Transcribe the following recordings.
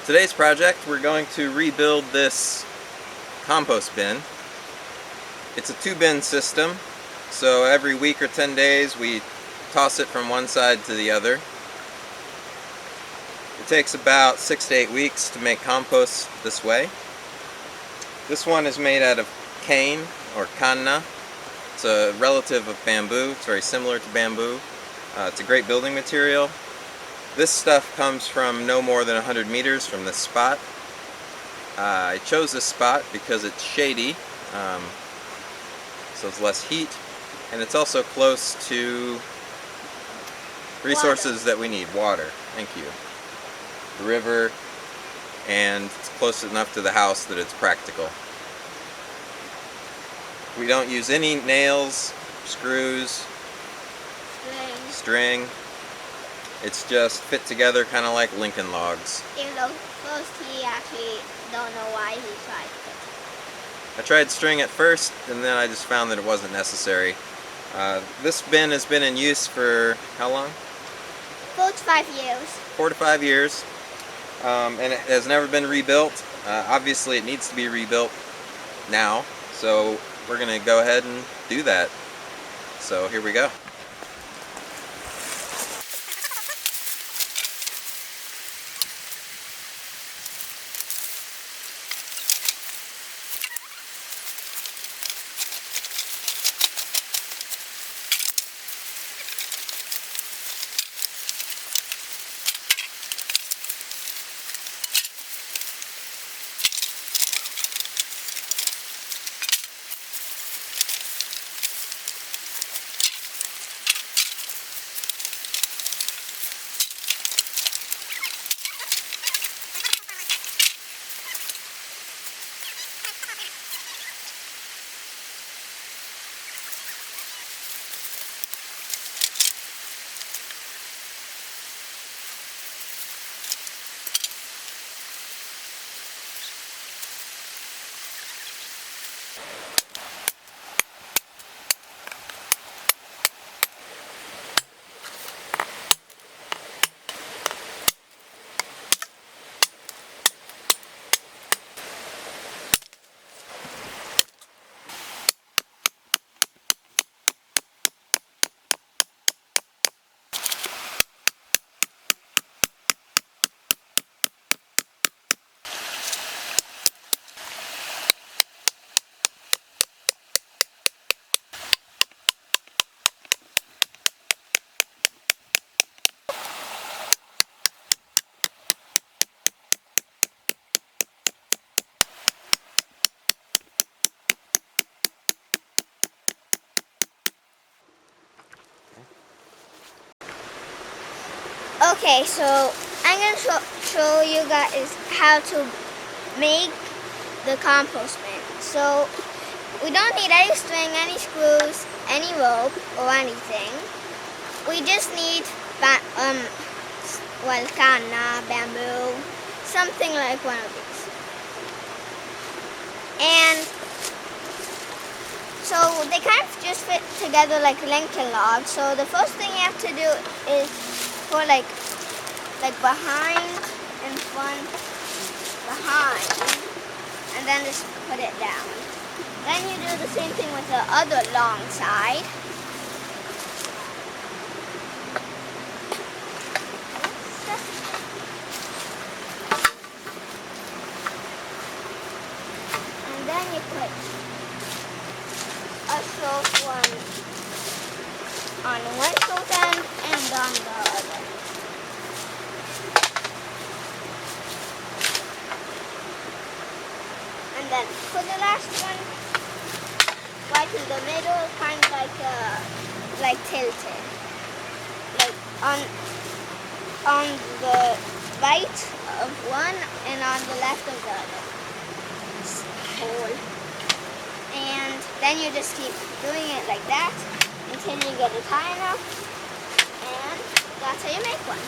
Today's project, we're going to rebuild this compost bin. It's a 2-bin system, so every week or 10 days we toss it from one side to the other. It takes about 6 to 8 weeks to make compost this way. This one is made out of cane or canna. It's a relative of bamboo. It's very similar to bamboo. It's a great building material. This stuff comes from no more than 100 meters from this spot. I chose this spot because it's shady, so it's less heat, and it's also close to resources that we need. Water, thank you. The river, and it's close enough to the house that it's practical. We don't use any nails, screws, string. It's just fit together kind of like Lincoln logs. Even though first he actually don't know why he tried it. I tried string at first, and then I just found that it wasn't necessary. This bin has been in use for how long? 4 to 5 years. 4 to 5 years. And it has never been rebuilt. Obviously it needs to be rebuilt now, so we're going to go ahead and do that. So here we go. Okay, so I'm going to show you guys how to make the compost bin. So we don't need any string, any screws, any rope or anything. We just need canna, bamboo, something like one of these. And so they kind of just fit together like Lincoln logs. So the first thing you have to do is put like behind and front, behind, and then just put it down. Then you do the same thing with the other long side. And then you put a short one on one short end and on the other. And then for the last one, right in the middle, kind of like tilted, like on the right of one and on the left of the other hole. And then you just keep doing it like that until you get it high enough, and that's how you make one.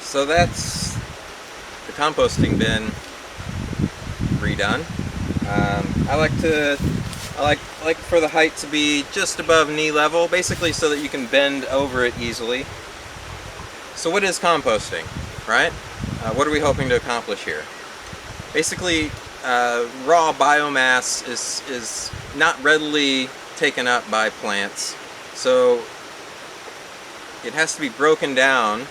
So that's the composting bin redone. I like for the height to be just above knee level, basically so that you can bend over it easily. So what is composting, right? What are we hoping to accomplish here? Basically, raw biomass is not readily taken up by plants, so it has to be broken down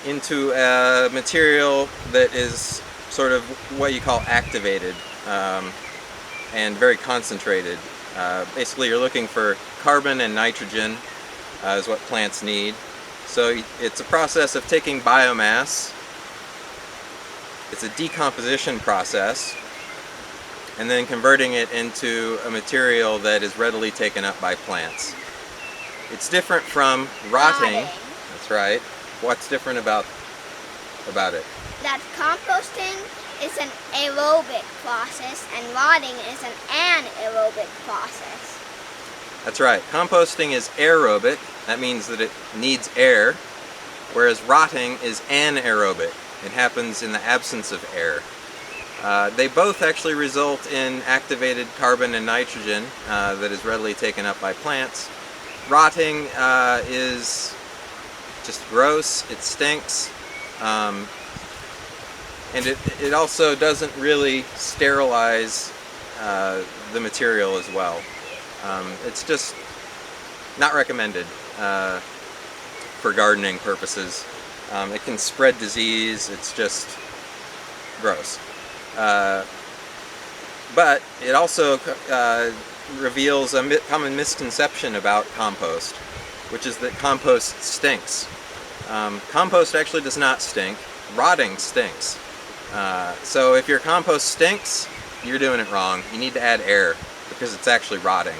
into a material that is sort of what you call activated and very concentrated. Basically, you're looking for carbon and nitrogen is what plants need. So it's a process of taking biomass. It's a decomposition process, and then converting it into a material that is readily taken up by plants. It's different from rotting. That's right. What's different about it? That composting is an aerobic process and rotting is an anaerobic process. That's right. Composting is aerobic. That means that it needs air, whereas rotting is anaerobic. It happens in the absence of air. They both actually result in activated carbon and nitrogen that is readily taken up by plants. Rotting is just gross, it stinks, and it also doesn't really sterilize the material as well. It's just not recommended for gardening purposes. It can spread disease, it's just gross. But it also reveals a common misconception about compost, which is that compost stinks. Compost actually does not stink. Rotting stinks. So if your compost stinks, you're doing it wrong. You need to add air because it's actually rotting.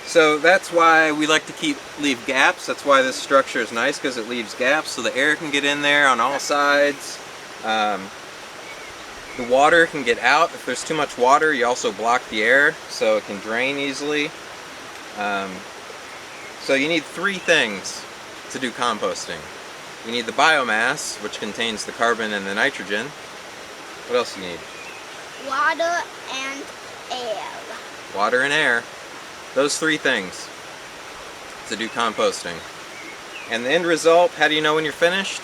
So that's why we like to leave gaps. That's why this structure is nice, because it leaves gaps so the air can get in there on all sides. The water can get out. If there's too much water, you also block the air so it can drain easily. So you need three things to do composting. You need the biomass, which contains the carbon and the nitrogen. What else do you need? Water and air. Water and air. Those three things to do composting. And the end result, how do you know when you're finished?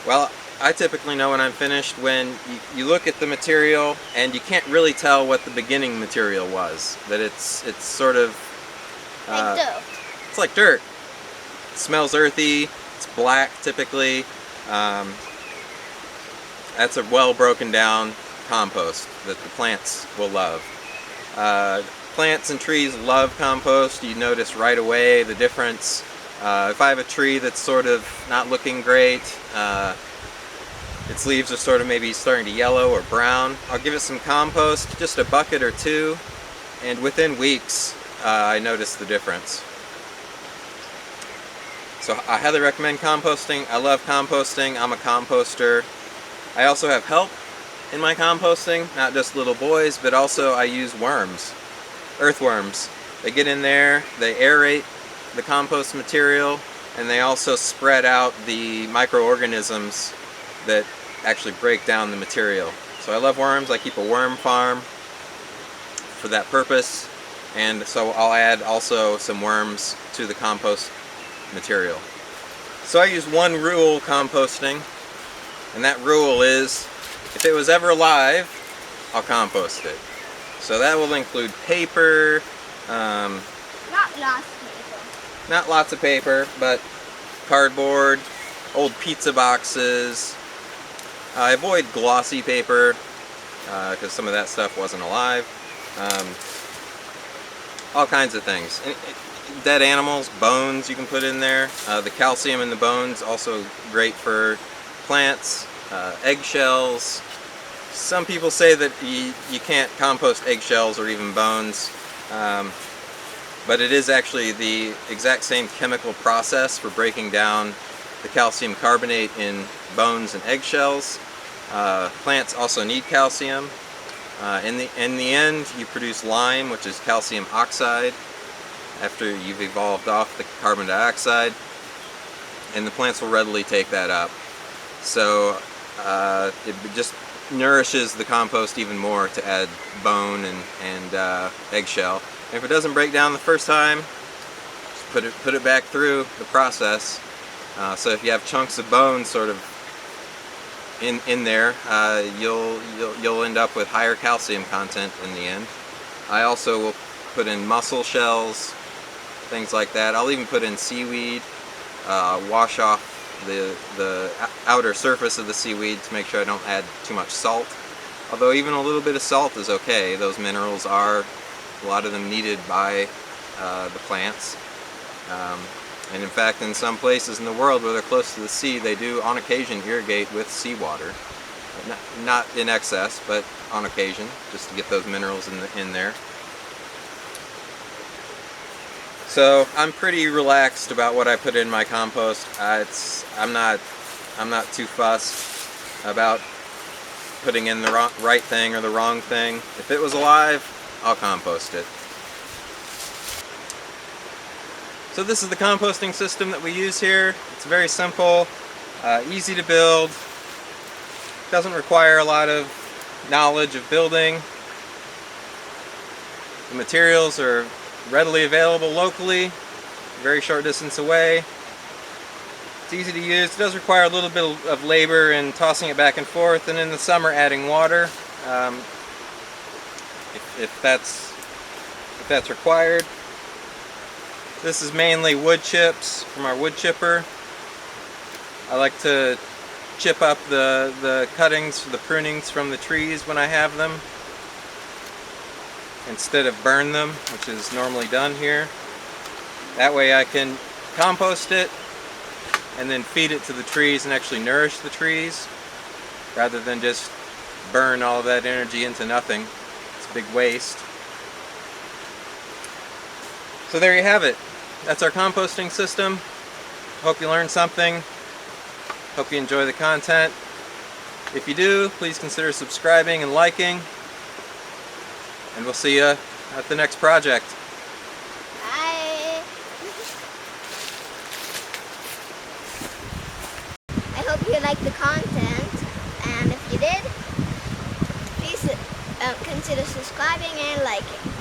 Well, I typically know when I'm finished when you look at the material and you can't really tell what the beginning material was. That it's sort of... like dirt. It's like dirt. It smells earthy, it's black typically. That's a well broken down compost that the plants will love. Plants and trees love compost. You notice right away the difference. If I have a tree that's sort of not looking great, its leaves are sort of maybe starting to yellow or brown, I'll give it some compost, just a bucket or two, and within weeks I notice the difference. So I highly recommend composting. I love composting. I'm a composter. I also have help in my composting, not just little boys, but also I use worms. Earthworms. They get in there, they aerate the compost material, and they also spread out the microorganisms that actually break down the material. So I love worms. I keep a worm farm for that purpose, and so I'll add also some worms to the compost material. So I use one rule composting, and that rule is if it was ever alive, I'll compost it. So that will include paper, Not lots of paper. not lots of paper, but cardboard, old pizza boxes. I avoid glossy paper because some of that stuff wasn't alive. All kinds of things. Dead animals, bones you can put in there. The calcium in the bones also great for plants. Eggshells. Some people say that you can't compost eggshells or even bones, but it is actually the exact same chemical process for breaking down the calcium carbonate in bones and eggshells. Plants also need calcium. In the end, you produce lime, which is calcium oxide, after you've evolved off the carbon dioxide. and the plants will readily take that up. So it just nourishes the compost even more to add bone and eggshell. And if it doesn't break down the first time, just put it back through the process. So if you have chunks of bone sort of in there, you'll end up with higher calcium content in the end. I also will put in mussel shells, things like that. I'll even put in seaweed, wash off the outer surface of the seaweed to make sure I don't add too much salt. Although even a little bit of salt is okay. Those minerals are, a lot of them, needed by the plants. And in fact, in some places in the world where they're close to the sea, they do on occasion irrigate with seawater. Not in excess, but on occasion, just to get those minerals in there. So I'm pretty relaxed about what I put in my compost. I'm not too fussed about putting in the right thing or the wrong thing. If it was alive, I'll compost it. So this is the composting system that we use here. It's very simple, easy to build, doesn't require a lot of knowledge of building. The materials are readily available locally, very short distance away. It's easy to use. It does require a little bit of labor in tossing it back and forth, and in the summer adding water if that's required. This is mainly wood chips from our wood chipper. I like to chip up the cuttings, the prunings from the trees when I have them, instead of burn them, which is normally done here. That way I can compost it and then feed it to the trees and actually nourish the trees, rather than just burn all of that energy into nothing. It's a big waste. So there you have it. That's our composting system. Hope you learned something. Hope you enjoy the content. If you do, please consider subscribing and liking. And we'll see you at the next project. Bye. I hope you liked the content, and if you did, please consider subscribing and liking.